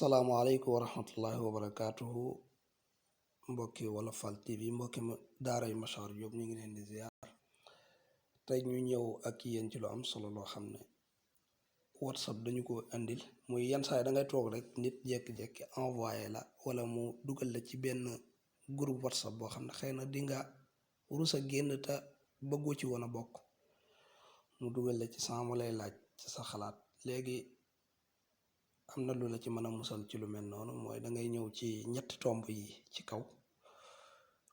asalaamaaleykum wa rahmatullahi wa barakaatuhu mbokki Wolof TV mbokki daara yu Machar Diop ñu ngi leen di ziar tey ñu ñëw ak yéen ci lu am solo loo xam ne WhatsApp dañu ko indil muy yenn saa yi da ngay toog rek nit jékki-jékki envoyé la wala mu dugal la ci benn groupe WhatsApp boo xam ne xëy na di nga rus a génn te bëggoo ci woon a bokk mu dugal la ci sama lay laaj ci sa xalaat léegi. am na lu la ci mën a musal ci lu mel noonu mooy da ngay ñëw ci ñetti tomb yi ci kaw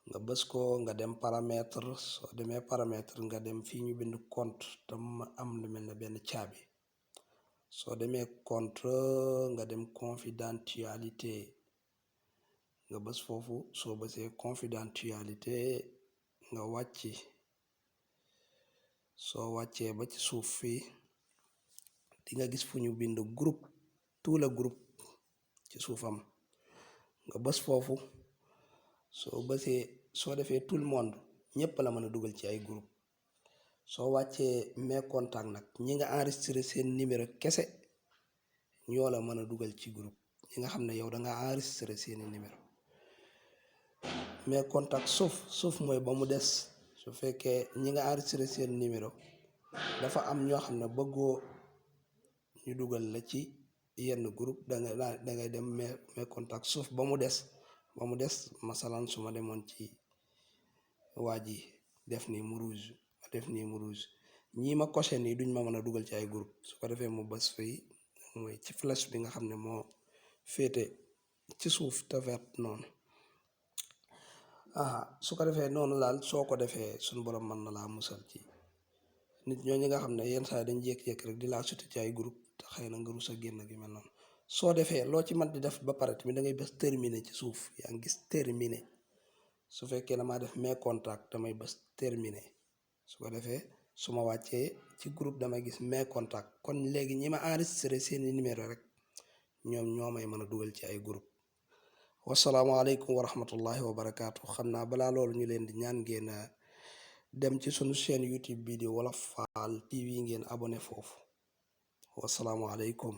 nga bës ko nga dem paramètre soo demee paramètre nga dem fii ñu bind compte te ma am lu mel ne benn caabi soo demee compte nga dem confidentialité nga bës foofu soo bësee confidentialité nga wàcc soo wàccee ba ci suuf fii di nga gis fu ñu bind groupe tout le groupe ci suufam nga bës foofu soo bësee soo defee tout le monde ñëpp la mën a dugal ci ay groupe soo wàccee mes contacts nag ñi nga enregistré seen numéro kese ñoo la mën a dugal ci groupe ñi nga xam ne yow da nga enregistré seeni numéro mes contacts suuf mooy ba mu des su fekkee ñi nga enregistré seen numéro dafa am ñoo xam ne bëggoo ñu dugal la ci yenn groupe da ngay dem mes contacts suuf ba mu des masalan su ma demoon ci waa ji def nii mu rouge ñii ma coché nii duñ ma mën a dugal ci ay groupe su ko defee mu bës fii mooy ci flèche bi nga xam ne moo féete ci suuf te vert noonu su ko defee noonu daal soo ko defee suñu borom mën na laa musal ci nit ñooñu nga xam ne yenn saa yi dañ jékki-jékki rek di laa suti ci ay groupe te xëy na nga rus a génn gi mel noonu soo defee loo ci mën di def ba pare tamit da ngay bës terminer ci suuf yaa ngi gis terminer su fekkee damaa def mes contacts damay bës terminer su ko defee su ma wàccee ci groupe damay gis mes contacts kon léegi ñi ma enregistré seeni numéro rek ñoom ñoo may mën a dugal ci ay groupe wasalaamaaleykum wa rahmatullahi wa barakaatu xam naa balaa loolu ñu leen di ñaan ngeen dem ci sunu chaîne YouTube bi di Wolof TV ngeen abonné foofu wasalaamualeykum